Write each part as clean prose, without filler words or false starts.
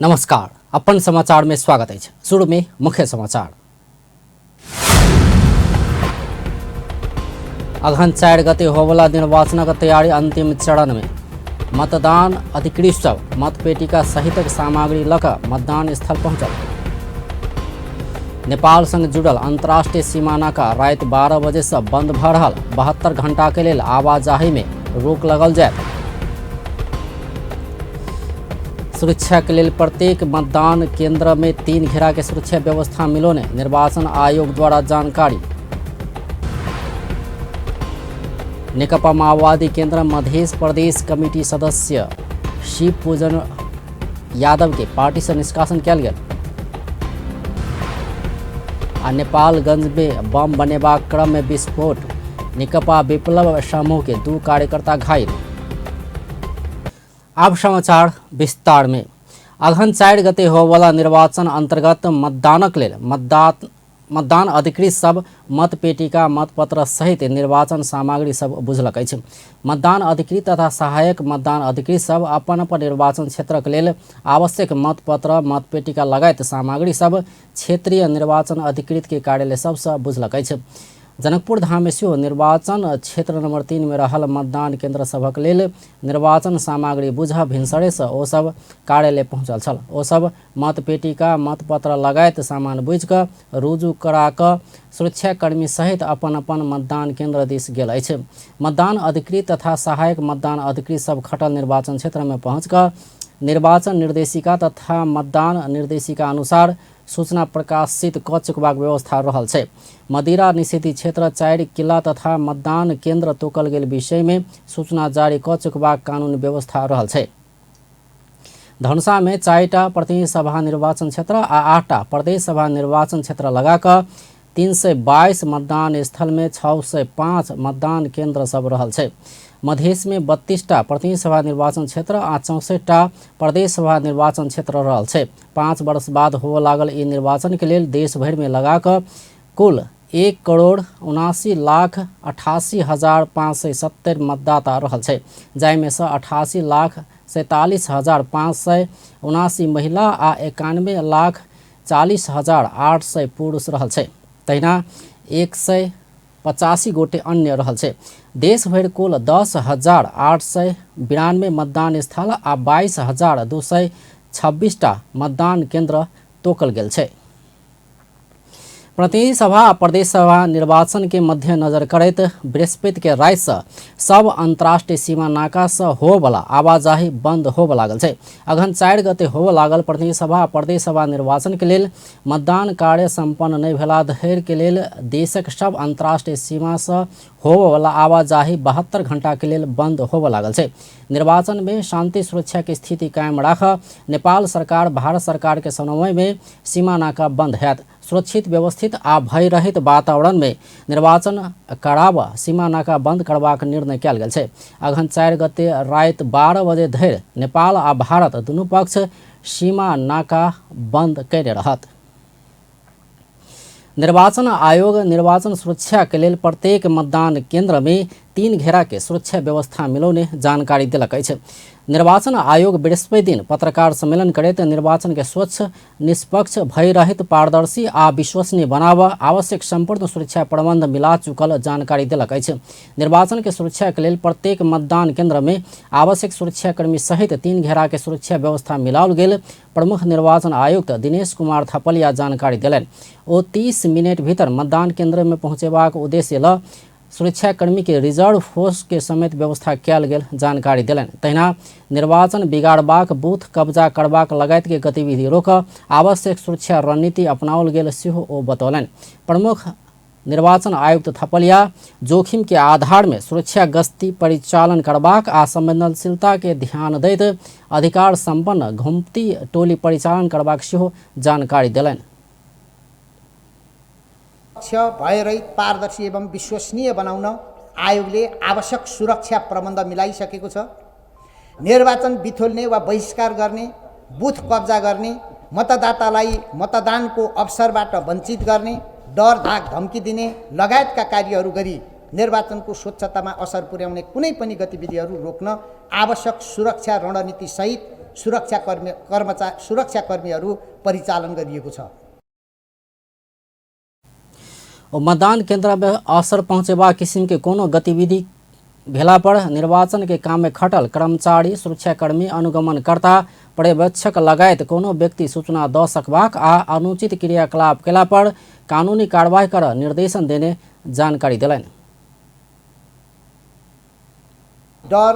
नमस्कार, अपन समाचार में स्वागत है। शुरू में मुख्य समाचार। अगहन 4 गते होवला निर्वाचन का तैयारी अंतिम चरण में। मतदान अधिकृत सब मतपेटिका सहित सामग्री लकर मतदान स्थल पहुंचल। नेपाल संग जुड़ल अंतर्राष्ट्रीय सीमा नाका रात 12 बजे से बंद भ रहल। 72 घंटा के लिए आवाजाही में रोक लगल जाए। सुरक्षा के लिए प्रत्येक मतदान केंद्र में 3 घेरा के सुरक्षा व्यवस्था मिलोने निर्वाचन आयोग द्वारा जानकारी। नेकपा माओवादी केंद्र मध्य प्रदेश कमेटी सदस्य शिव पूजन यादव के पार्टी से निष्कासन किया गया। नेपालगंज में बम बनेबा क्रम में विस्फोट, नेकपा विप्लव समूह के 2 कार्यकर्ता घायल। अब समाचार विस्तार में। अगहन 4 गते होवला निर्वाचन अंतर्गत मतदानक लेल मतदान अधिकृत सब मतपेटिका मतपत्र सहित निर्वाचन सामग्री सब बुझलक अछि। मतदान अधिकृत तथा सहायक मतदान अधिकृत सब अपन अपन निर्वाचन क्षेत्रक लेल आवश्यक मतपत्र मतपेटिका लगायत सामग्री सब क्षेत्रीय निर्वाचन अधिकृत के कार्यालय सबसँ बुझलक अछि। जनकपुर धाम में सेहो निर्वाचन क्षेत्र नंबर 3 में रहल मतदान केंद्र सभक लेल निर्वाचन सामग्री बुझा भिनसरे से ओ सब कार्यालय पहुंचल छल। ओ सब मतपेटिका मतपत्र लगायत सामान बुझ कऽ रुजू करा कऽ सुरक्षाकर्मी सहित अपन अपन मतदान केंद्र दिस गेल अछि। मतदान अधिकृत तथा सहायक मतदान अधिकृत सब खटल निर्वाचन क्षेत्र में पहुँच कऽ निर्वाचन निर्देशिका तथा मतदान निर्देशिका अनुसार सूचना प्रकाशित क चुकबाक व्यवस्था रहल छै। मदिरा निषेधित क्षेत्र 4 किला तथा मतदान केंद्र तोकल गेल विषय में सूचना जारी क चुकबाक कानूनी व्यवस्था रहल छै। धनुषा में 4टा प्रतिनिधि सभा निर्वाचन क्षेत्र आ 8टा प्रदेश सभा निर्वाचन क्षेत्र लगाकर 322 मतदान स्थल में 605 मतदान केंद्र सब रहल छै। मधेश में 32टा प्रतिनिधि सभा निर्वाचन क्षेत्र आ 64टा प्रदेश सभा निर्वाचन क्षेत्र रहल छै। 5 वर्ष बाद हो लागल ई निर्वाचन के लिए देश भर में लगाकर कुल 1,88,570 मतदाता रहल छै, जाहि में से 88,47,579 महिला आ 91,40,800 पुरुष रहल छै। तहिना 185 गोटे अन्य रहल छै। देश भर कुल 10,892 मतदान स्थल आ 22,226टा मतदान केंद्र तोकल गेल छै। प्रतिनिधि सभा आ प्रदेश सभा निर्वाचन के मद्देनजर करैत बृहस्पति के रात से सब अंतर्राष्ट्रीय सीमा नाका से होवला आवाजाही बंद होब लागल छै। अगहन 4 गते होब लागल प्रतिनिधि सभा आ प्रदेश सभा निर्वाचन के लेल मतदान कार्य संपन्न नहीं भेला धरि के लेल देशक सब अंतर्राष्ट्रीय सीमा से होवला आवाजाही 72 घंटा के लेल बंद होब लागल छै। निर्वाचन में शांति सुरक्षा की स्थिति कायम राख नेपाल सरकार भारत सरकार के समन्वय में सीमा नाका बंद हैत। सुरक्षित व्यवस्थित आ भय रहित वातावरण में निर्वाचन कराब सीमा नाका बंद करबाक निर्णय कयल गेल छै। अगहन 4 गते रात 12 बजे धरि नेपाल आ भारत दुनू पक्ष सीमा नाका बंद कयने रहत। निर्वाचन आयोग निर्वाचन सुरक्षा के लिए प्रत्येक मतदान केंद्र में 3 घेरा के सुरक्षा व्यवस्था मिलौने जानकारी दिलक अछि। निर्वाचन आयोग बृहस्पति दिन पत्रकार सम्मेलन करैत निर्वाचन के स्वच्छ, निष्पक्ष, भय रहित, पारदर्शी आ विश्वसनीय बनावा आवश्यक संपूर्ण सुरक्षा प्रबंध मिला चुकल जानकारी दिलक अछि। निर्वाचन के सुरक्षा के लिए प्रत्येक मतदान केंद्र में आवश्यक सुरक्षाकर्मी सहित 3 घेरा के सुरक्षा व्यवस्था मिलाओल गेल प्रमुख निर्वाचन आयुक्त दिनेश कुमार थपलिया जानकारी दिलनि। ओ 30 मिनट भीतर मतदान केंद्र में पहुंचेबाक उद्देश्य ल सुरक्षाकर्मी के रिजर्व फोर्स के समेत व्यवस्था कयल गेल जानकारी दिलनि। तहिना निर्वाचन बिगाड़बाक, बूथ कब्जा करबाक लगायत के गतिविधि रोक आवश्यक सुरक्षा रणनीति अपनाओल गेल सेहो ओ बतौलनि। प्रमुख निर्वाचन आयुक्त थपलिया जोखिम के आधार में सुरक्षा गश्ती परिचालन करबाक आ संवेदनशीलता के ध्यान दैत अधिकार संपन्न घुमती टोली परिचालन करबाक सेहो जानकारी दिलनि। भयरहित, पारदर्शी एवं विश्वसनीय बनाउन आयोगले आवश्यक सुरक्षा प्रबन्ध मिलाइसकेको छ। निर्वाचन बिथोल्ने वा बहिष्कार गर्ने, बुथ कब्जा गर्ने, मतदातालाई मतदानको अवसरबाट वञ्चित गर्ने, डर धाक धम्की दिने लगायतका कार्यहरू गरी निर्वाचनको स्वच्छतामा असर पुर्याउने कुनै पनि गतिविधिहरू रोक्न आवश्यक सुरक्षा रणनीति सहित सुरक्षाकर्मीहरू परिचालन गरिएको छ। मतदान केंद्र में असर पहुँचेबा किसिम के कोनो गतिविधि भेला पर निर्वाचन के काम में खटल कर्मचारी, सुरक्षाकर्मी, अनुगमनकर्ता, पर्यवेक्षक लगायत कोनो व्यक्ति सूचना द सकबाक आ अनुचित क्रियाकलाप केला पर कानूनी कार्रवाई कर निर्देशन देने जानकारी दिलैन। डर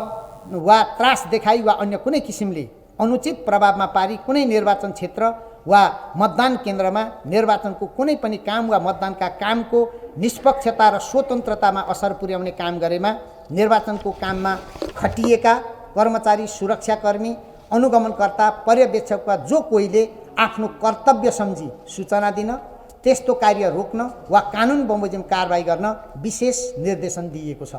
वा त्रास देखाई वा अन्य कुनै किसिमले अनुचित प्रभावमा पारी कुनै निर्वाचन क्षेत्र वा मतदान केन्द्रमा निर्वाचनको कुनै पनि काम वा मतदानका कामको निष्पक्षता र स्वतन्त्रतामा असर पुर्याउने काम गरेमा निर्वाचनको काममा खटिएका कर्मचारी, सुरक्षाकर्मी, अनुगमनकर्ता, पर्यवेक्षक वा जो कोहीले आफ्नो कर्तव्य सम्झी सूचना दिन, त्यस्तो कार्य रोक्न वा कानुन बमोजिम कारबाही गर्न विशेष निर्देशन दिएको छ।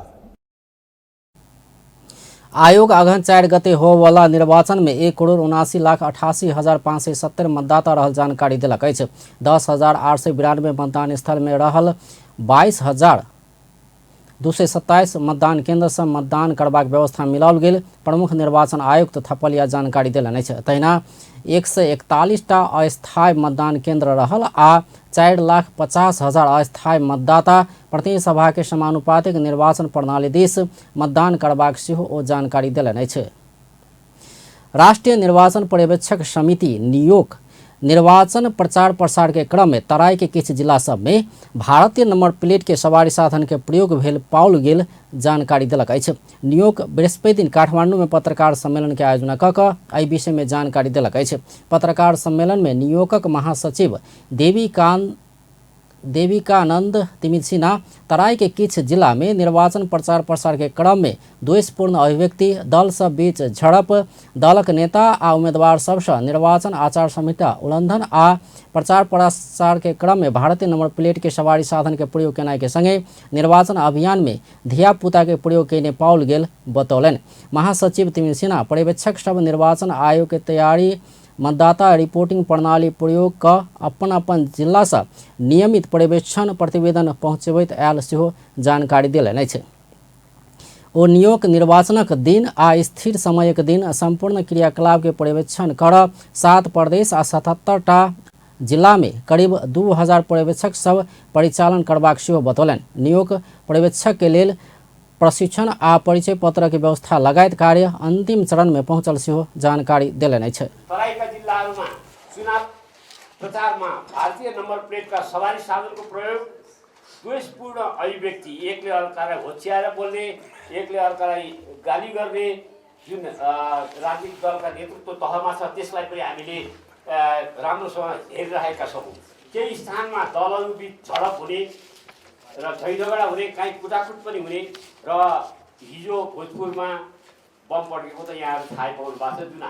आयोग अगहन 4 गते हो वाला निर्वाचन में 1,79,88,570 मतदाता रहल जानकारी दिलक अछि। 10,892 मतदान स्थल में रहल 22,227 मतदान केंद्र से मतदान करबाक व्यवस्था मिलाओल गेल। प्रमुख निर्वाचन आयुक्त थपलिया जानकारी देलनि अछि। तहिना 141 टा अस्थायी मतदान केंद्र रहल आ 4,50,000 अस्थायी मतदाता प्रति सभा के समानुपातिक निर्वाचन प्रणाली दिस मतदान करबाक सेहो ओ जानकारी देलनि अछि। राष्ट्रीय निर्वाचन पर्यवेक्षक समिति नियोग निर्वाचन प्रचार प्रसार के क्रम में तराई के किछ जिला सब में भारतीय नंबर प्लेट के सवारी साधन के प्रयोग भेल पाओल गेल जानकारी दिलक अछि। नियोग बृहस्पति दिन काठमांडू में पत्रकार सम्मेलन के आयोजना क एहि विषय में जानकारी दिलक अछि। पत्रकार सम्मेलन में नियोगक महासचिव देविकानंद तिमिसिना तराई के किछ जिला में निर्वाचन प्रचार प्रसार के क्रम में द्वेषपूर्ण अभिव्यक्ति, दल सब बीच झड़प, दलक नेता आ उम्मीदवार सबसँ निर्वाचन आचार संहिता उल्लंघन आ प्रचार प्रसार के क्रम में भारतीय नंबर प्लेट के सवारी साधन के प्रयोग केनाई के संगे निर्वाचन अभियान में धिया पुता के प्रयोग केने पाओल गेल बतौलनि। महासचिव तिमिसिना पर्यवेक्षक सब निर्वाचन आयोग के तैयारी, मतदाता रिपोर्टिंग प्रणाली प्रयोग क अपन अपन जिला से नियमित पर्यवेक्षण प्रतिवेदन पहुँचबैत आयल सेहो जानकारी देलनि अछि। ओ नियोग निर्वाचनक दिन आ स्थिर समयक दिन संपूर्ण क्रियाकलाप के पर्यवेक्षण कर 7 प्रदेश आ 77 टा जिला में करीब 2000 पर्यवेक्षक सब परिचालन करबाक सेहो बतौलनि। नियोग पर्यवेक्षक के लेल प्रशिक्षण आ परिचय पत्र के व्यवस्था लगायत कार्य अंतिम चरण में पहुंचल सेहो जानकारी देलनि अछि। तराईका जिल्लाहरूमा चुनाव प्रचारमा भारतीय नम्बर प्लेटका सवारी साधनको प्रयोग, द्वेषपूर्ण अभिव्यक्ति, एकले अर्कालाई होच्याएर बोल्ने, एकले अर्कालाई गाली गर्ने, जुन राजनीतिक दलका नेतृत्व तहमा छ त्यसलाई पनि हामीले राम्रोसँग हेरिरहेका छौँ। केही स्थानमा दलहरूबीच झडप हुने र झैझगडा हुने, काहीँ कुटाकुट पनि हुने र हिजो भोजपुरमा बम पड्केको त यहाँ थाहै पाउनु भएको छ। जुन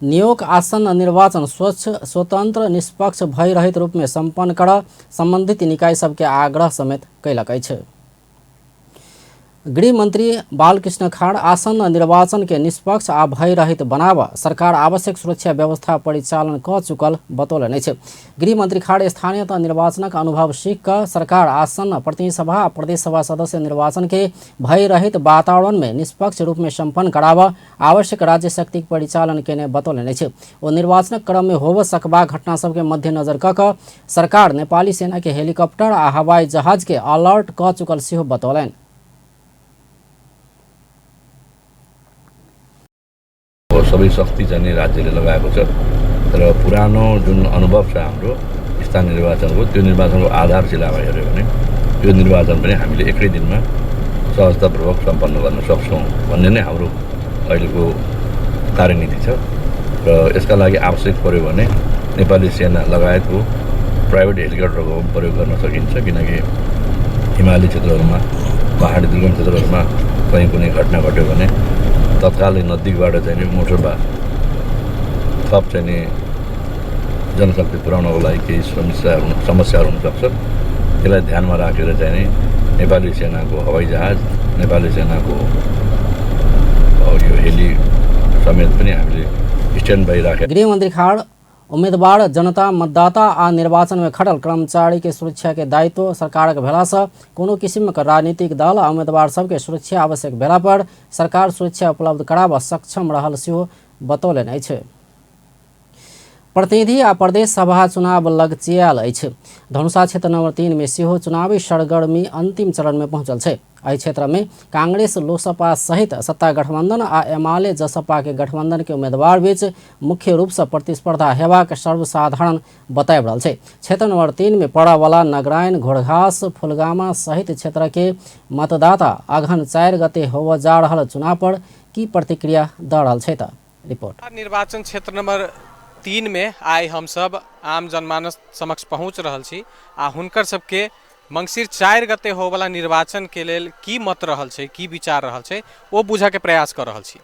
नियोग आसन्न निर्वाचन स्वच्छ, स्वतंत्र, निष्पक्ष, भयरहित रूप में संपन्न कर संबंधित निकाय सबके आग्रह समेत कैलक अछि। गृह मंत्री बालकृष्ण खाड़ आसन्न निर्वाचन के निष्पक्ष आ भयरहित बनाव सरकार आवश्यक सुरक्षा व्यवस्था परिचालन क चुकल बतौलनि अछि। गृह मंत्री खाड़ स्थानीय तह निर्वाचनक अनुभव सीख क सरकार आसन्न प्रतिनिधि सभा आ प्रदेश सभा सदस्य निर्वाचन के भयरहित वातावरण में निष्पक्ष रूप में संपन्न कराव आवश्यक राज्य शक्ति परिचालन केने बतौलनि अछि। ओ निर्वाचनक क्रम में होब सकबा घटना सबके मद्देनजर क सरकार नेपाली सेना के हेलीकॉप्टर आ हवाई जहाज के अलर्ट क चुकल सेहो बतौलनि। सबै शक्ति चाहिँ राज्यले लगाएको छ। तर पुरानो जुन अनुभव छ हाम्रो स्थानीय निर्वाचनको, त्यो निर्वाचनको आधारशिलामा हेऱ्यो भने यो निर्वाचन पनि हामीले एकै दिनमा सहजतापूर्वक सम्पन्न गर्न सक्छौँ भन्ने नै हाम्रो अहिलेको कार्यनीति छ। र यसका लागि आवश्यक पर्यो भने नेपाली सेना लगायतको प्राइभेट हेलिकप्टरको प्रयोग गर्न सकिन्छ, किनकि हिमाली क्षेत्रहरूमा, पहाडी दुर्गम क्षेत्रहरूमा कहीँ कुनै घटना घट्यो भने तत्कालै नजिकबाट चाहिँ मोटरमा थप चाहिँ जनशक्ति पुर्याउनको लागि केही समस्याहरू हुनसक्छ। त्यसलाई ध्यानमा राखेर चाहिँ नेपाली सेनाको हवाई जहाज, नेपाली सेनाको यो हेली समेत पनि हामीले स्ट्यान्ड बाई राखेका। गृहमन्त्री खाड़ उम्मीदवार जनता मतदाता आ निर्वाचन में खड़ल कर्मचारी के सुरक्षा के दायित्व सरकार के भेला से कोनो किस्म के राजनीतिक दल आ उम्मीदवार सबके सुरक्षा आवश्यक भेला पर सरकार सुरक्षा उपलब्ध कराबऽ सक्षम रहल सेहो बतौलनि अछि। प्रतिनिधि आ प्रदेश सभा चुनाव लगचियाल अछि। धनुषा क्षेत्र नंबर 3 में सेहो चुनावी सरगर्मी अंतिम चरण में पहुंचल छै। एहि क्षेत्र में कांग्रेस लोसपा सहित सत्ता गठबंधन आ एमाले जसपा के गठबंधन के उम्मीदवार बीच मुख्य रूप से प्रतिस्पर्धा हेबाक सर्वसाधारण बताबि रहल छै। क्षेत्र नंबर 3 में पड़य वाला नगरायन, घोड़घास, फुलगामा सहित क्षेत्र के मतदाता अगहन 4 गते होबय जा रहल चुनाव पर की प्रतिक्रिया दऽ रहल छै। रिपोर्ट। निर्वाचन क्षेत्र नंबर 3 में आइ हम सब आम जनमानस समक्ष पहुँच रहल छी आ हुनकर सबके मंगसिर 4 गते होवला निर्वाचन के लेल की मत रहल छै, की विचार रहल छै, वो बुझे के प्रयास कर रहल छी।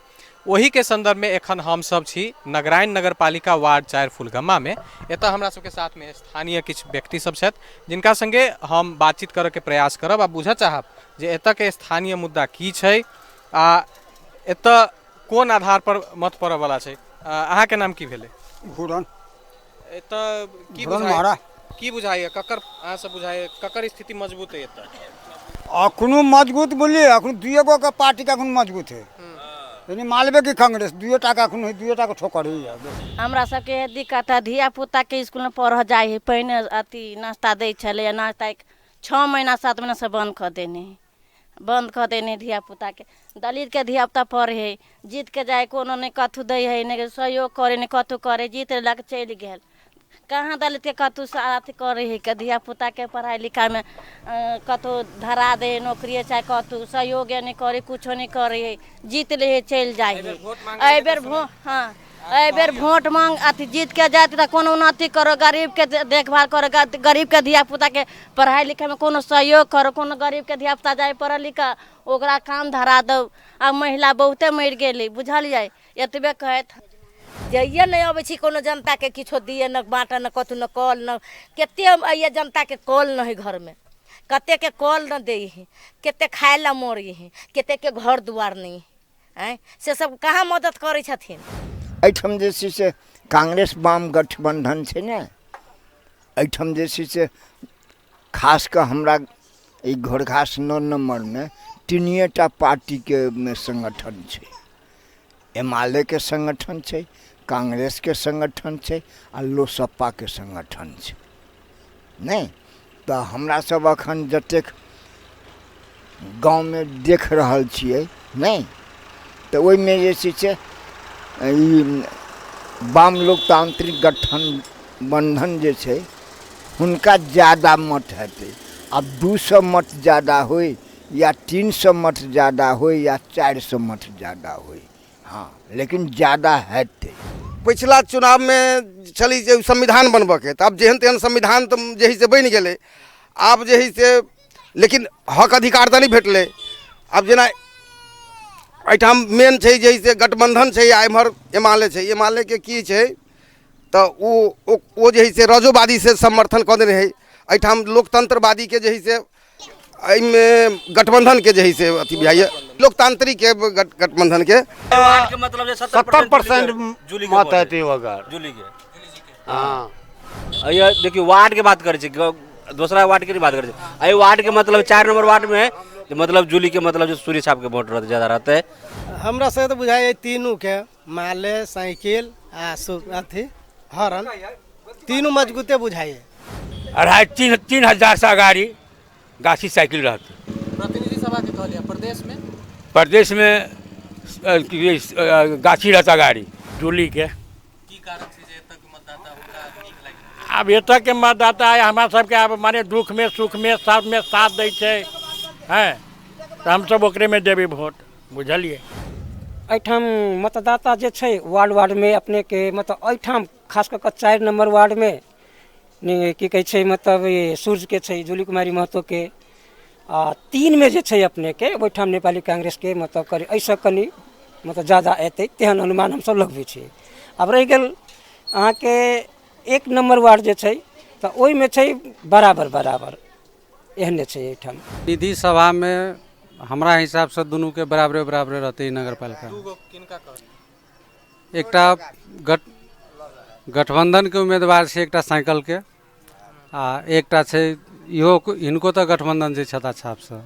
वही के संदर्भ में एखन हम सब छी नगरायन नगरपालिका वार्ड 4 फुलगम्मा में। एतऽ हमरा सबके साथ में स्थानीय किछु व्यक्ति सब छथि जिनका संगे हम बातचीत करे के प्रयास करब आ बुझऽ चाहब जे एतऽ के स्थानीय मुद्दा की छै आ एतऽ कोन आधार पर मत पड़ऽ वाला छै। अहाँ के नाम की भेलै? घूरन। एतऽ की घूरन बुझाइए? मारा। की बुझाइए ककर अहाँ सब बुझाइए ककर स्थिति मजबूत है एतऽ? अखनो मजबूत बोलिए, अखन दुए गो के पार्टी का अखन मजबूत है। यानी मालवे की कांग्रेस दुए टा का अखन दुए टा के ठोकर है। हमरा सबके दिक्कत है, धिया पुता के स्कूल में पढ़ जाए है। पहिने अथी नाश्ता दै छलै, नाश्ता 6 महीना 7 महीना से बंद कर देने धिया पुता के। दलित के धिया पुता पढ़े है, जीत के जाए कोनो ने कथू दे है, ने सहयोग करे ने कथू करे, जीत लग चल गेल। कहाँ दलित के कतू अथी करे है के धिया पुता के पढ़ाई लिखाई में कतू धरा दे नौकरी चाहे कतू सहयोग नहीं करे, कुछो नहीं करे है, जीत ले है चल जाए है। एहि बेर वोट मांग अथी जीत के जाए तो कोनो उन्नति करो, गरीब के देखभाल करो, गरीब के धिया पुता के पढ़ाई लिखाई में कोनो सहयोग करो। कोनो गरीब के धिया पुता जाए पढ़ लिखा ओकरा काम धरा दो। अब महिला बहुते मर गेली बुझलिए। एतबे कहत जाइए नहीं अबै छी कोनो जनता के किछो दिए न बाँटा न कतू न कल न केते आइए जनता के कल न है घर में, कते के कल न दे है, केते खाए ला मोरी है, केते के घर दुआर नहीं है, से सब कहाँ मदद करे छथिन। एहिठाम जे छै से कांग्रेस वाम गठबंधन छै ने, एहिठाम जे छै से खास कऽ हमरा ई घोड़घास 9 नंबर में 3टा पार्टी के संगठन छै। एमाले के संगठन छै, कांग्रेस के संगठन छै आ लोसपा के संगठन छै। नहीं तो हमरा सब अखन जतेक गाँव में देख रहल छियै नहीं तो ओहि में जे छै से वाम लोकतांत्रिक गठबंधन जे छै हुनका ज़्यादा मत हेतै। अब 200 मत ज़्यादा होय या 300 मत ज़्यादा होय या 400 मत ज़्यादा होय, हाँ लेकिन ज़्यादा हेतै। पिछला चुनाव में चली जे संविधान बनबऽ के तऽ आब जेहन तेहन संविधान तऽ जे है से बनि गेलै। आब जे है से लेकिन हक अधिकार तऽ नहीं भेटलै। आब जेना एहिठाम मेन छै जे है से गठबंधन छै आ एम्हर एमाले छै। एमाले के की छै तऽ ओ जे है से राजोवादी से समर्थन कऽ देने है। एहिठाम लोकतंत्रवादी के जे है से में गठबंधन के जे है से अथी बुझाइए लोकतांत्रिक के गठबंधन के मतलब 70% मत है जूली के। हाँ ये देखिए वार्ड के बात करे छी, दूसरा वार्ड के नहीं बात करे छी। वार्ड के मतलब 4 नंबर वार्ड में मतलब जूली के मतलब जो सूर्य छाप के वोट रहते ज्यादा रहते। हमरा से तो बुझाए तीनों के माले साइकिल आ अथी हरन तीनों मजबूते बुझाए। 2,500-3,000 से अगाड़ी गाछी साइकिल रहते। प्रतिनिधि सभा के कहलिए प्रदेश में गाछी रहता गाड़ी जूली के। की कारण छै जे एतऽ के मतदाता हुनका नीक लागि? अब एतऽ के मतदाता है हमरा सबके अब माने दुख में सुख में सब में साथ दै छै हैं तो हम सब ओकरे में देबे वोट बुझलिए। एहिठाम मतदाता जे छै वार्ड में अपने के मतलब एहिठाम खास कऽ 4 नंबर वार्ड में की कहै छै मतलब सूर्य के छै जूली कुमारी महतो के आ 3 में जे छै अपने के ओहिठाम नेपाली कांग्रेस के मतलब करे ऐसा कनी मतलब ज़्यादा एतै तेहन अनुमान हम सब लगबै छी। अब रहि गेल अहाँ के 1 नंबर वार्ड जे छै तऽ ओहि में छै बराबर एहने छै। एहिठाम निधि सभा में हमरा हिसाब से दोनों के बराबरे रहते नगर पालिका। किनका कहलिए? एकटा गठबंधन के उम्मीदवार छै एकटा साइकिल के आ एकटा छै इहो हिनको तऽ गठबंधन छै छता छाप से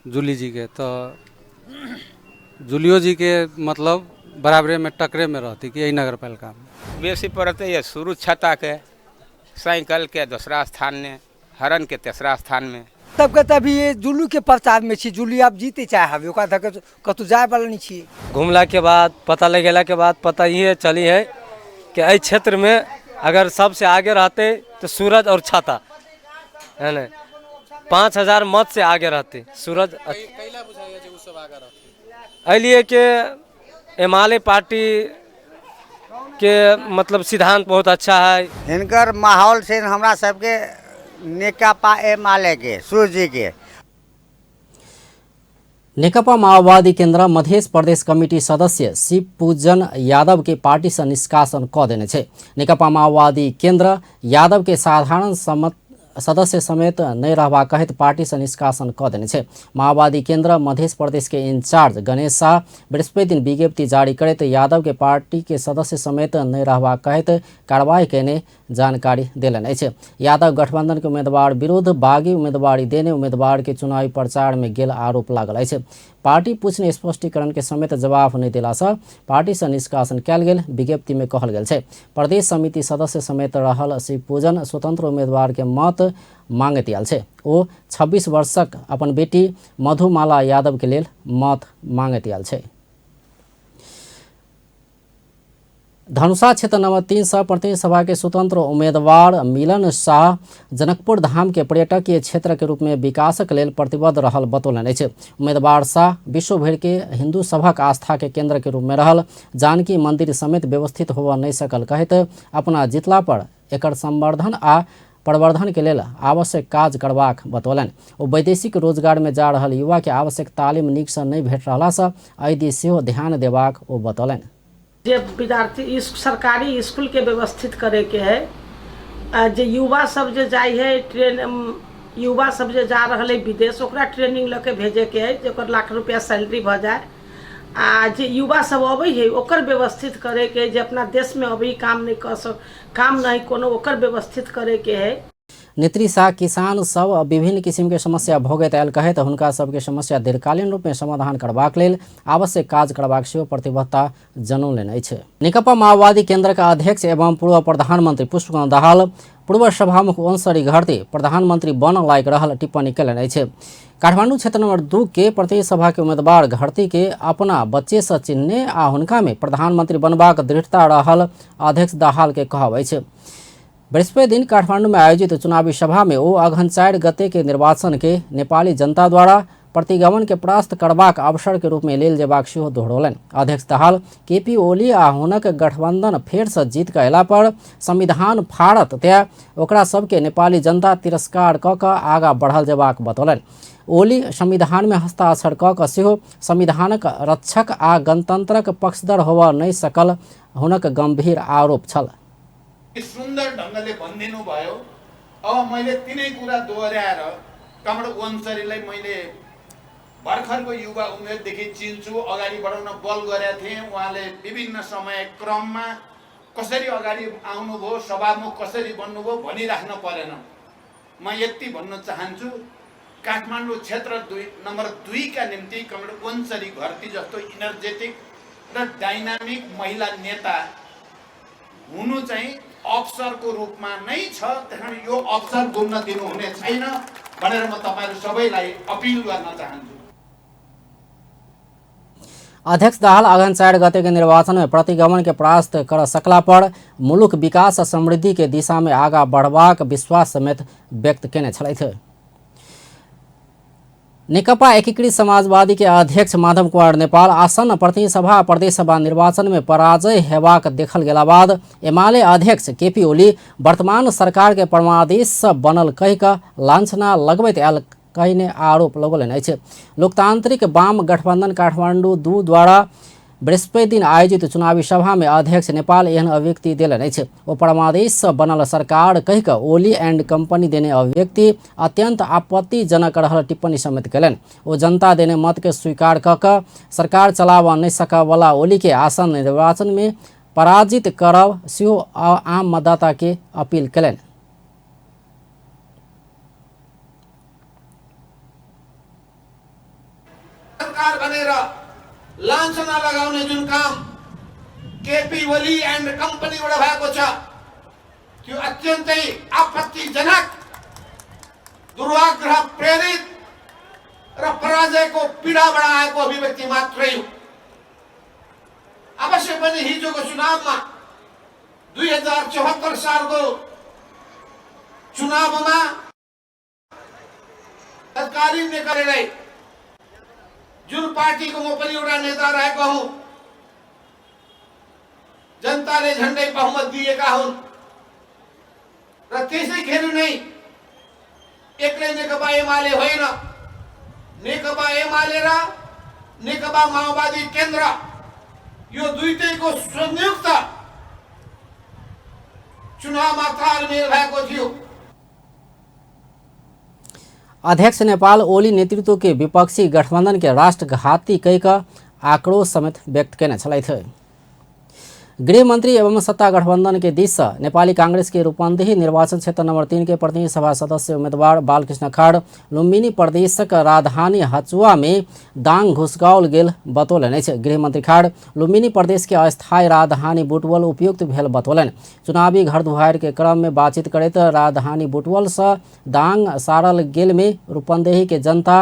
जूली जी के, तो जूलियो जी के मतलब बराबरे में टकरे में रहती कि यही नगर पालिका में बेसी पड़ते ये शुरू छता के, साइकिल के दूसरा स्थान में, हरन के तीसरा स्थान में। तब के तभी ये जुलू के प्रचार में छी, जुली आप जीते चाहे हवे ओकरा तक कतु जाए वाला नहीं छी। घूमला के बाद पता लगेला के बाद पता ये चली है कि इस क्षेत्र में अगर सबसे आगे रहते तो सूरज और छाता है ना 5000 मत से आगे रहते सूरज। लिए के एमाले पार्टी के मतलब सिद्धांत बहुत अच्छा है। हिनकर माहौल से हमरा सबके नेकपा एमाले के सूर्य के नेकपा माओवादी केन्द्र मध्य प्रदेश कमिटी सदस्य शिव पूजन यादव के पार्टी से निष्कासन क देने छे। नेकपा माओवादी केन्द्र यादव के साधारण सदस्य समेत नहीं रहबा कहत पार्टी से निष्कासन क देने छे। माओवादी केन्द्र मध्य प्रदेश के इंचार्ज गणेश शाह बृहस्पति दिन विज्ञप्ति जारी करते यादव के पार्टी के सदस्य समेत नहीं रहबा कहत कार्रवाई केने जानकारी देलन अछि। यादव गठबंधन के उम्मीदवार विरुद्ध बागी उम्मीदवारी देने उम्मीदवार के चुनावी प्रचार में गेल आरोप लागल अछि। पार्टी पूछने स्पष्टीकरण के समेत जवाब नहीं दिला से पार्टी से निष्कासन कयल गेल विज्ञप्ति में कहल गेल छै। प्रदेश समिति सदस्य समेत रहल शिव पूजन स्वतंत्र उम्मीदवार के मत मांगैत आयल छै। ओ 26 वर्षक अपन बेटी मधुमाला यादव के लेल मत मांगैत आयल छै। धनुषा क्षेत्र नंबर 3 से प्रतिनिधि सभा के स्वतंत्र उम्मीदवार मिलन शाह जनकपुर धाम के पर्यटकीय क्षेत्र के रूप में विकासक लेल प्रतिबद्ध रहल बतौलन अछि। उम्मीदवार शाह विश्व भर के हिंदू सभक आस्था के केंद्र के रूप में रहल जानकी मंदिर समेत व्यवस्थित होबऽ नहीं सकल कहत अपना जितला पर एकर संवर्धन आ प्रवर्धन के लेल आवश्यक काज करबाक बतौलन। ओ वैदेशिक रोजगार में जा रहल युवा के आवश्यक तालीम नीक से नहीं भेट रहला से एहि दिस सेहो ध्यान देबाक ओ बतौलन। जे विद्यार्थी सरकारी स्कूल के व्यवस्थित करे के है, जे युवा सब जे जाय है ट्रेन युवा सब जे जा रहा है विदेश ओकरा ट्रेनिंग लके भेजे के है, जेकर लाख रुपया सैलरी भ जाए। आ जे युवा सब अबै है ओकर व्यवस्थित करे के, जे अपना देश में अभी काम नहीं कोनो ओकर व्यवस्थित करे के है। नेत्री शाह किसान सब विभिन्न किसिम के समस्या भोगैत आयल कहत हुनका सबके समस्या दीर्घकालीन रूप में समाधान करबाक लेल आवश्यक काज करबाक सेहो प्रतिबद्धता जनौलनि अछि। नेकपा माओवादी केन्द्र का अध्यक्ष एवं पूर्व प्रधानमंत्री पुष्पकमल दाहाल पूर्व सभामुख ओंसरी घरती प्रधानमंत्री बन लायक रहल टिप्पणी कयलनि अछि। काठमांडू क्षेत्र नंबर 2 के प्रतिनिधि सभा के उम्मीदवार घरती के अपना बच्चे से चिन्हने आ हुनका में प्रधानमंत्री बनबाक दृढ़ता रहल अध्यक्ष दाहाल के कहब अछि। बृहस्पति दिन काठमांडू में आयोजित चुनावी सभा में वो अगहन 4 गते के निर्वाचन के नेपाली जनता द्वारा प्रतिगमन के परास्त करबाक अवसर के रूप में लेल जेबाक सेहो दोहरौलनि। अध्यक्ष दाहाल केपी ओली आ हुनक गठबंधन फेर से जीत के अयला पर संविधान फाड़त तै ओकरा सबके नेपाली जनता तिरस्कार क क आगा बढ़ल जेबाक बतौलनि। ओली संविधान में हस्ताक्षर क क सेहो संविधानक रक्षक आ गणतंत्रक पक्षधर होबऽ नहीं सकल हुनक गंभीर आरोप छल। सुन्दर ढङ्गले भनिदिनु भयो। अब मैले तिनै कुरा दोहोर्याएर कमल वंशरीलाई मैले भर्खरको युवा उमेरदेखि चिन्छु, अगाडि बढाउन बल गरेका थिएँ। उहाँले विभिन्न समय क्रममा कसरी अगाडि आउनुभयो, सभामुख कसरी बन्नुभयो भनिराख्न परेन। म यति भन्न चाहन्छु, काठमाडौँ क्षेत्र नम्बर 2 का निम्ति कमल वंशरी घरती जस्तो इनर्जेटिक र डाइनामिक महिला नेता हुनु चाहिँ अवसरको रूपमा नै छ। त्यसैले यो अवसर गुम्न दिनुहुने छैन भनेर म तपाईहरु सबैलाई अपिल गर्न चाहन्छु। अध्यक्ष दाहाल अगहन 4 गते के निर्वाचन में प्रतिगमन के परास्त कर सकला पर मुलुक विकास आ समृद्धि के दिशा में आगा बढ़बाक विश्वास समेत व्यक्त केने छलथि। नेकपा एकीकृत समाजवादी के अध्यक्ष माधव कुमार नेपाल आसन्न प्रतिनिधि सभा आ प्रदेश सभा निर्वाचन में पराजय हेबाक देखल गेला बाद एमाले अध्यक्ष केपी ओली वर्तमान सरकार के परमादेश से बनल कहि क लांछना लगबैत आयल कहने आरोप लगौलनि अछि। लोकतांत्रिक वाम गठबंधन काठमांडू 2 द्वारा बृहस्पति दिन आयोजित चुनावी सभा में अध्यक्ष नेपाल एहन अभिव्यक्ति देलनि अछि। ओ परमादेश से बनल सरकार कहि क ओली एंड कंपनी देने अभिव्यक्ति अत्यंत आपत्तिजनक रहल टिप्पणी समेत कयलनि। ओ जनता देने मत के स्वीकार क क सरकार चलाबऽ नहीं सकय वाला ओली के आसन निर्वाचन में पराजित करब सेहो आम मतदाता के अपील कयलनि। सरकार बनेर लाञ्छना लगाउने जुन काम केपी ओली एन्ड कम्पनीबाट भएको छ त्यो अत्यन्तै आपत्तिजनक, दुर्वाग्रह प्रेरित र पराजयको पीडाबाट आएको अभिव्यक्ति मात्रै हो। अवश्य पनि हिजोको चुनावमा 2074 सालको चुनावमा तत्कालीन नेताले जुन पार्टीको म पनि एउटा नेता रहेको हुँ, जनताले झन्डै बहुमत दिएका हुन् र त्यसैखेर नै एक्लै नेकपा एमाले होइन, नेकपा एमाले र नेकपा माओवादी केन्द्र यो दुईटैको संयुक्त चुनावमा तालमेल भएको थियो। अध्यक्ष नेपाल ओली नेतृत्व के विपक्षी गठबंधन के राष्ट्रघाती कई का आक्रोश समेत व्यक्त करने चले थे। गृह मंत्री एवं सत्ता गठबंधन के दिश नेपाली कांग्रेस के रूपन्देही निर्वाचन क्षेत्र नंबर 3 के प्रतिनिधि सभा सदस्य उम्मीदवार बालकृष्ण खाड़ लुम्बिनी प्रदेशक राजधानी हचुआ में दांग घुसगाओल गेल बतौलन। गृह मंत्री खाड़ लुम्बिनी प्रदेश के अस्थायी राजधानी बुटवल उपयुक्त भेल बतौलन। चुनावी घर दुहार के क्रम में बातचीत करते राजधानी बुटवल से दांग सारल गेल में रूपन्देही के जनता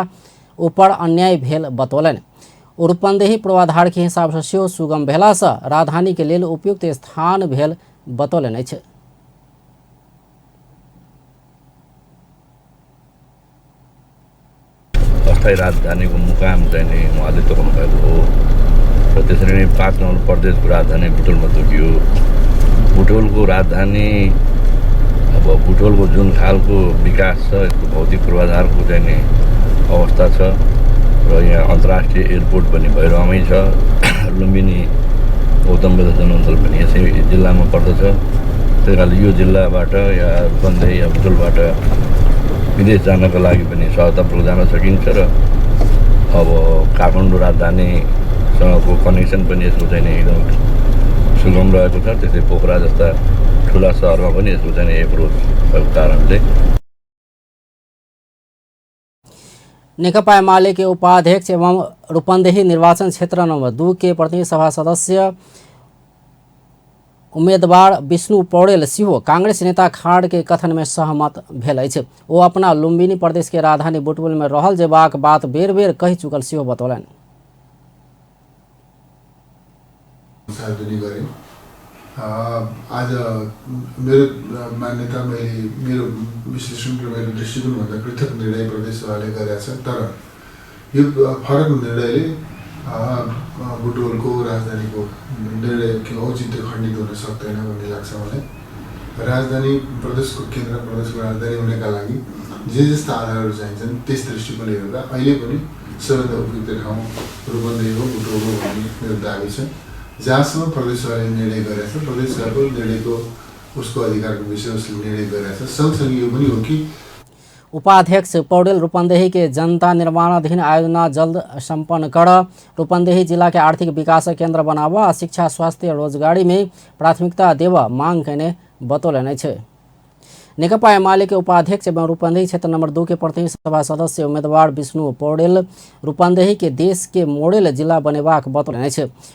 ऊपर अन्याय भेल बतौलन। रूपन्देही पूर्वाधार के हिसाब से सेहो सुगम भेला से राजधानी के लेल उपयुक्त स्थान भेल बतौलन। अस्थायी राजधानीको मुकाम चाहिँ नि उहाँले तोक्नु भएको हो र त्यसरी नै 5 नम्बर प्रदेशको राजधानी बुटवलमा तोकियो। बुटवलको राजधानी अब बुटवलको जुन खालको विकास छ, यसको भौतिक पूर्वाधारको चाहिँ नि अवस्था छ र यहाँ अन्तर्राष्ट्रिय एयरपोर्ट पनि भैरवमै छ। लुम्बिनी गौतम बुद्ध जनमस्थल पनि यसै जिल्लामा पर्दछ। त्यही कारणले यो जिल्लाबाट या रूपन्देही या बुटवलबाट विदेश जानको लागि पनि सहजतापूर्वक जान सकिन्छ र अब काठमाडौँ राजधानीसँगको कनेक्सन पनि यसको चाहिँ एकदम सुगम रहेको छ। त्यस्तै पोखरा जस्ता ठुला सहरमा पनि यसको चाहिँ एप्रोच भएको कारणले नेकपा एमाले के उपाध्यक्ष एवं रूपन्देही निर्वाचन क्षेत्र नंबर 2 के प्रतिनिधि सभा सदस्य उम्मीदवार विष्णु पौडेल सिंह कांग्रेस नेता खाड़ के कथन में सहमत भेल। वो अपना लुम्बिनी प्रदेश के राजधानी बुटवल में रहल जेबाक बात बेर बेर कही चुकल सिंह बतौलन। आज मेरो मान्यता मेरो विश्लेषण र मेरो दृष्टिकोणभन्दा पृथक निर्णय प्रदेश सभाले गरेका छ। तर यो फरक निर्णयले बुटवलको राजधानीको निर्णयको औचित्य खण्डित हुन सक्दैन भन्ने लाग्छ मलाई। राजधानी प्रदेशको केन्द्र प्रदेशको राजधानी हुनका लागि जे जस्ता आधारहरू चाहिन्छन् त्यस दृष्टिकोणले हेर्दा अहिले पनि सबैभन्दा उपयुक्त ठाउँ रूपन्देही हो, बुटवल हो भन्ने मेरो दाबी छ। जहाँसम्म प्रदेश सभाले निर्णय गरेछ, प्रदेश सभाको निर्णयको उसको अधिकारको विषय उसले निर्णय गरेछ। सँगसँगै यो पनि हो कि उपाध्यक्ष पौडेल रूपन्देही के जनता निर्माणाधीन आयोजना जल्द संपन्न कर रूपन्देही जिला के आर्थिक विकास केंद्र बनावा, शिक्षा, स्वास्थ्य, रोजगारी में प्राथमिकता देवा मांग करने बतौलन। नेकपा एमाले के उपाध्यक्ष एवं रूपन्देही क्षेत्र नंबर 2 के प्रतिनिधि सभा सदस्य उम्मीदवार विष्णु पौडेल रूपन्देही के देश के मॉडल जिला बनेबाक बतौलन।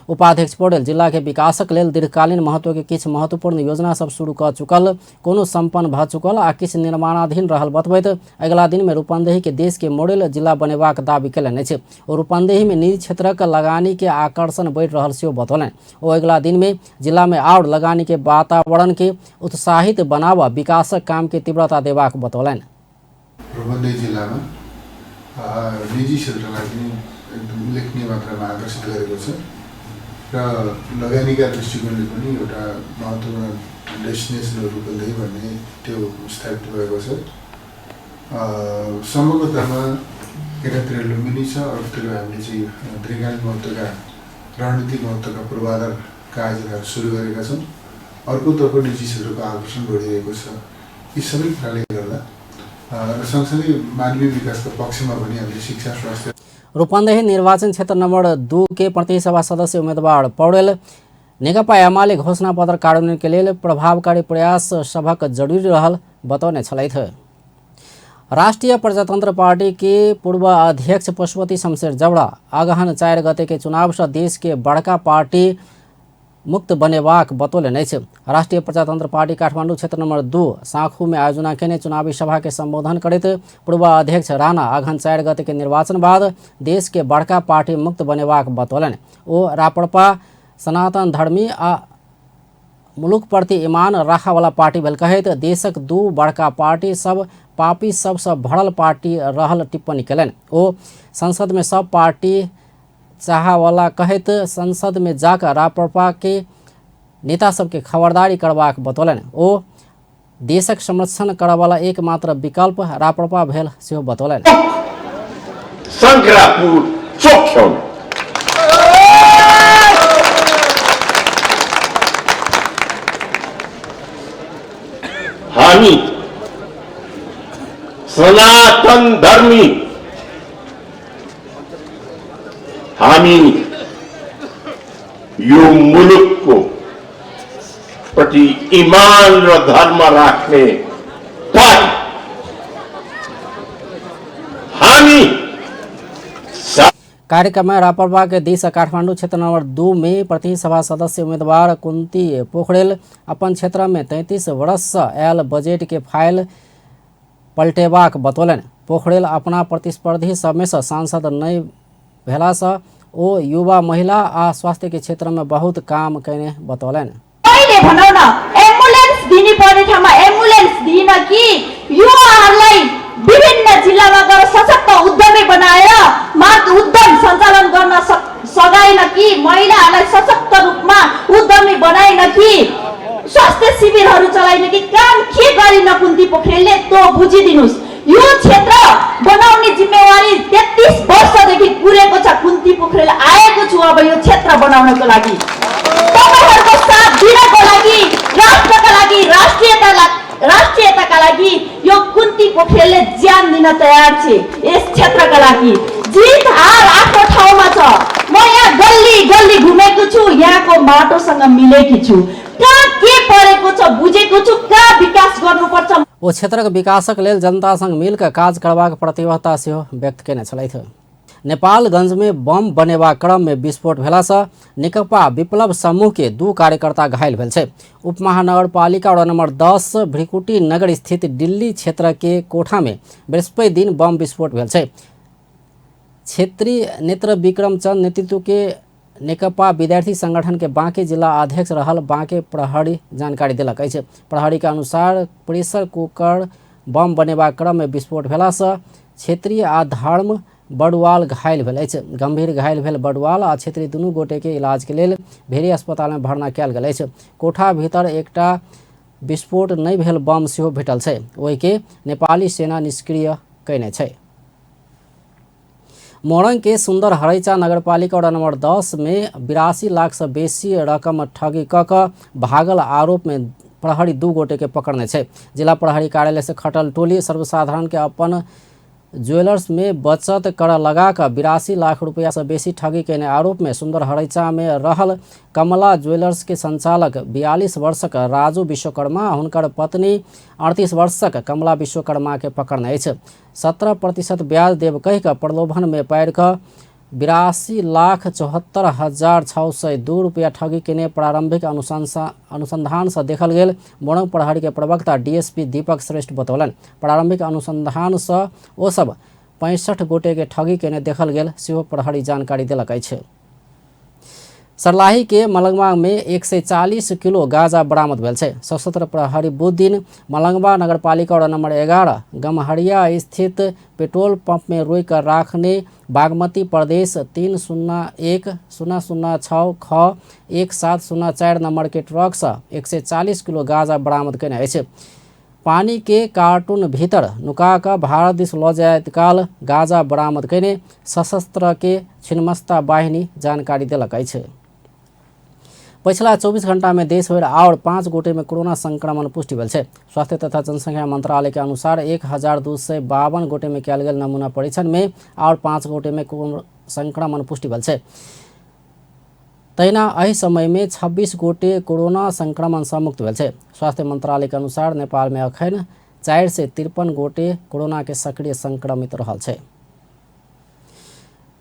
उपाध्यक्ष पौडेल जिला के विकासक लेल दीर्घकालीन महत्व के किछु महत्वपूर्ण योजना सब शुरू क चुकल, कोनो संपन्न भ चुकल आ किछु निर्माणाधीन रहल बतबैत अगिला दिन में रूपन्देही के देश के मॉडल जिला बनेबाक दावी कयलनि। ओ रूपन्देही में निजी क्षेत्रक लगानी के आकर्षण बढ़ि रहल सेहो बतौलन। ओ अगिला दिन में जिला में और लगानी के वातावरण के उत्साहित बनावा, विकासक काम के तीव्रता देबाक बतौलन। रूपन्देही जिल्लामा निजी क्षेत्रलाई पनि एकदम उल्लेखनीय मात्रामा आकर्षित गरेको छ र लगानीका दृष्टिकोणले पनि एउटा महत्त्वपूर्ण डेस्टिनेसन रूपन्देही भन्ने त्यो स्थापित भएको छ। समग्रतामा एकातिर लुम्बिनी छ, अर्कोतिर हामीले चाहिँ दीर्घकालीन महत्त्वका रणनीतिक महत्त्वका पूर्वाधारका आयोजनाहरू सुरु गरेका छौँ। अर्कोतर्फ निजी क्षेत्रको आकर्षण बढिरहेको छ। यी सबै कुराले गर्दा र सँगसँगै मानवीय विकासको पक्षमा पनि हामीले शिक्षा, स्वास्थ्य। रूपन्देही निर्वाचन क्षेत्र नंबर 2 के प्रतिनिधि सभा सदस्य उम्मीदवार पौडेल नेकपा एमाले घोषणा पत्र कार्यान्वयन के लिए प्रभावकारी प्रयास सभक जरूरी रहल बतौने छलथि। राष्ट्रीय प्रजातंत्र पार्टी के पूर्व अध्यक्ष पशुपति शमशेर जबड़ा अगहन 4 गते के चुनाव से देश के बड़का पार्टी मुक्त बनेबाक बतौलनि अछि। राष्ट्रीय प्रजातंत्र पार्टी काठमांडू क्षेत्र नंबर 2 साँखू में आयोजना केने चुनावी सभा के संबोधन करैत पूर्व अध्यक्ष राणा अगहन 4 गते के निर्वाचन बाद देश के बड़का पार्टी मुक्त बनेबाक बतौलनि। ओ राप्रपा सनातन धर्मी आ मुलुक प्रति ईमान राखा वाला पार्टी भेल कहैत देशक 2 बड़का पार्टी सब पापी सबसँ भरल पार्टी रहल टिप्पणी कयलनि। ओ संसद में सब पार्टी चाहवाला कहैत संसद में जाकर राप्रपा के नेता सबके खबरदारी करबाक बतौलनि। ओ देशक संरक्षण करवाला एकमात्र विकल्प राप्रपा भेल सेहो बतौलनि। शंकरापुर चोख्यौन हामी सनातन धर्मी हामी यो मुलुकको प्रति ईमान र धर्म राख्ने पार्टी हामी कार्यक्रम में राप्रपा के दिश काठमांडू क्षेत्र नंबर 2 में प्रतिनिधि सभा सदस्य उम्मीदवार कुंती पोखरेल अपन क्षेत्र में 33 वर्ष से आयल बजट के फाइल पलटेबाक बतौलनि। पोखरेल अपना प्रतिस्पर्धी सब में से सांसद नहीं भेला से ओ युवा महिला आ स्वास्थ्य के क्षेत्र में बहुत काम कैने बतौलनि। एम्बुलेंस दिने पर्ने ठाउँमा एम्बुलेंस दिन कि युवाहरूलाई विभिन्न जिल्लामा गएर सशक्त उद्यमी बनाएर उद्यम सञ्चालन गर्न सघाएन कि महिलाहरूलाई सशक्त रूपमा उद्यमी बनाएन कि स्वास्थ्य शिविरहरू चलाइन कि काम के गरिन कुन्ती पोखरेलले त्यो बुझिदिनुस्। यो क्षेत्र बनाउने जिम्मेवारी 33 वर्षदेखि पुरेको छ। कुन्ती पोखरेल आएको छु अब यो क्षेत्र बनाउनको लागि तपाईहरुको साथ दिनको लागि राष्ट्रका लागि राष्ट्रियताका लागि यो कुन्ती पोखरेलले ज्यान दिन तयार छे। यस क्षेत्रका लागि जित हार आफ्नो ठाउँमा छ। म यहाँ गल्ली गल्ली घुमेको छु, यहाँको माटोसँग मिलेकी छु, कहाँ के परेको छ बुझेको छु, कहाँ विकास गर्नुपर्छ। ओ क्षेत्रक विकासक लेल जनता संग मिलकर काज करबाक प्रतिबद्धता सेहो व्यक्त केने छलथि। नेपालगंज में बम बनेबा क्रम में विस्फोट भेला से नेकपा विप्लव समूह के 2 कार्यकर्ता घायल भेल छै। उपमहानगरपालिका वडा नंबर 10 भ्रिकुटी नगर स्थित दिल्ली क्षेत्र के कोठा में बृहस्पति दिन बम विस्फोट भेल छै। क्षेत्रीय नेत्र विक्रम चंद नेतृत्व के नेकपा विद्यार्थी संगठन के बांके जिला अध्यक्ष रहल बांके प्रहरी जानकारी दिलक अछि। प्रहरी के अनुसार प्रेशर कुकर बम बनेबा क्रम में विस्फोट भेला से क्षेत्रीय आ धर्म बड़ुआल घायल भेल अछि। गंभीर घायल भेल बड़ुआल आ क्षेत्रीय दुनू गोटे के इलाज के लेल भेरी अस्पताल में भर्ना कयल गेल अछि। कोठा भीतर एकटा विस्फोट नहीं भेल बम सेहो भेटल छै। ओहि के नेपाली सेना निष्क्रिय कयने छै। मोरंग के सुंदर हरैचा नगरपालिका वडा नंबर 10 में 82 लाख से बेसी रकम ठगी क भागल आरोप में प्रहरी 2 गोटे के पकड़ने छै। जिला प्रहरी कार्यालय से खटल टोली सर्वसाधारण के अपन ज्वेलर्स में बचत कर लगा कर 82 लाख रुपया से बेसी ठगी केने आरोप में सुंदर हरैचा में रहल कमला ज्वेलर्स के संचालक 42 वर्षक राजू विश्वकर्मा हुनकर पत्नी 38 वर्षक कमला विश्वकर्मा के पकड़ने अछि। 17% ब्याज देव कह कर प्रलोभन में पड़ कर 82,74,602 रुपया ठगी केने प्रारंभिक अनुसंधान से देखल गेल। मोरंग प्रहरी के प्रवक्ता डीएसपी दीपक श्रेष्ठ बतौलन प्रारंभिक अनुसंधान से ओ सब 65 गोटे के ठगी केने देखल गेल सेहो प्रहरी जानकारी दिलक अछि। सर्लाही के मलंगवा में 140 किलो गांजा बरामद भेल छै। सशस्त्र प्रहरी बुध दिन मलंगवा नगरपालिका वडा नंबर 11 गमहरिया स्थित पेट्रोल पंप में रोक कर राखने बागमती प्रदेश 301006 ख 1704 नंबर के ट्रक से 140 किलो गांजा बरामद केने अछि। पानी के कार्टून भीतर नुका कर भारत दिस लऽ जायत काल गांजा बरामद केने सशस्त्र के छिन्नमस्ता बाहिनी जानकारी देलक अछि। पिछला 24 घंटा में देश भर और 5 गोटे में कोरोना संक्रमण पुष्टि भेल छै। स्वास्थ्य तथा जनसंख्या मंत्रालय के अनुसार 1252 गोटे में कयल गेल नमूना परीक्षण में और 5 गोटे में संक्रमण पुष्टि भेल छै। तहिना एहि समय में 26 गोटे कोरोना संक्रमण से मुक्त भेल छै। स्वास्थ्य मंत्रालय के अनुसार नेपाल में अखन 453 गोटे कोरोना के सक्रिय संक्रमित रहल छै।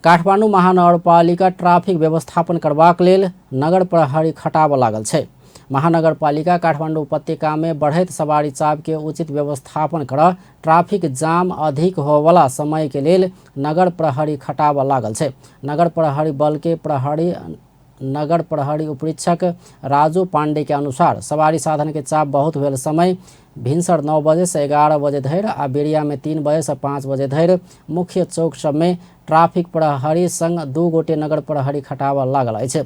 काठमाडौँ महानगरपालिका ट्राफिक व्यवस्थापन करबाक लेल नगर प्रहरी खटाब लागल छै। महानगरपालिका काठमाडौँ उपत्यका में बढ़ैत सवारी चाप के उचित व्यवस्थापन कर ट्राफिक जाम अधिक होवला समय के लेल नगर प्रहरी खटाब लागल छै। नगर प्रहरी बल के नगर प्रहरी उपरीक्षक राजू पांडे के अनुसार सवारी साधन के चाप बहुत भेल समय भिनसर 9 बजे से 11 बजे धरि आ बेरिया में 3 बजे से 5 बजे धरि मुख्य चौक सब में ट्राफिक प्रहरी संग 2 गोटे नगर प्रहरी खटाब लागल अछि।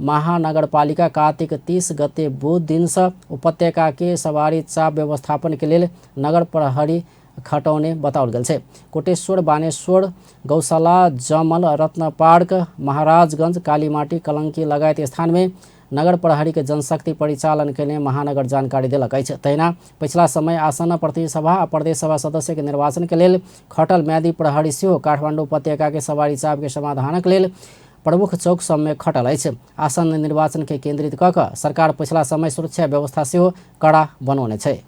महानगरपालिका कार्तिक 30 गते बुध दिन से उपत्यका के सवारी चाप व्यवस्थापन के लेल नगर प्रहरी खटौने बताओल गेल छै। कोटेश्वर, बानेश्वर, गौशाला, जमल, रत्न पार्क, महाराजगंज, कालीमाटी, कलंकी लगायत स्थान में नगर प्रहरी के जनशक्ति परिचालन के लिए महानगर जानकारी देलक अछि। तहिना पिछला समय आसन प्रतिसभा आ प्रदेश सभा सदस्य के निर्वाचन के लेल खटल म्यादी प्रहरी सेहो काठमाडौँ उपत्यका के सवारी चाप के समाधानक लेल प्रमुख चौक सब में खटल अछि। आसन निर्वाचन के केंद्रित क क सरकार पिछला समय सुरक्षा व्यवस्था सेहो कड़ा बनौने छै।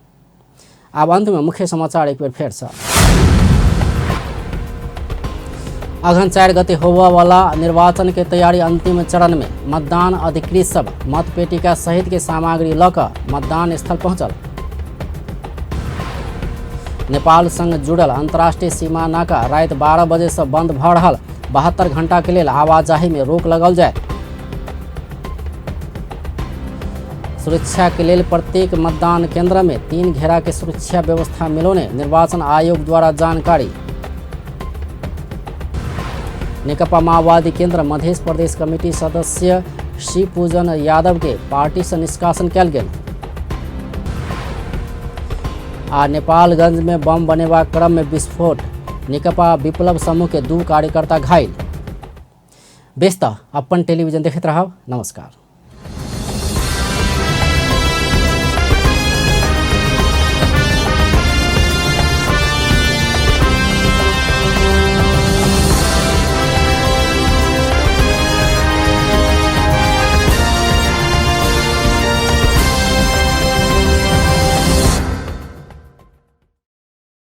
अब अंत में मुख्य समाचार एक बेर फेर से। अगहन 4 गते होबा वाला निर्वाचन के तैयारी अंतिम चरण में मतदान अधिकृत सब मतपेटिका सहित के सामग्री ल क मतदान स्थल पहुंचल। नेपाल संग जुड़ल अंतर्राष्ट्रीय सीमा नाका रात 12 बजे से बंद भ रहल। 72 घंटा के लिए आवाजाही में रोक लगल जाए। सुरक्षा के लिए प्रत्येक मतदान केंद्र में 3 घेरा के सुरक्षा व्यवस्था मिलोने निर्वाचन आयोग द्वारा जानकारी। नेकपा माओवादी केंद्र मध्य प्रदेश कमेटी सदस्य शिव पूजन यादव के पार्टी से निष्कासन कल गेल। आ नेपालगंज में बम बनेवा क्रम में विस्फोट, नेकपा विप्लव समूह के 2 कार्यकर्ता घायल। व्यस्त अपन टेलीविजन देखते रहब। नमस्कार।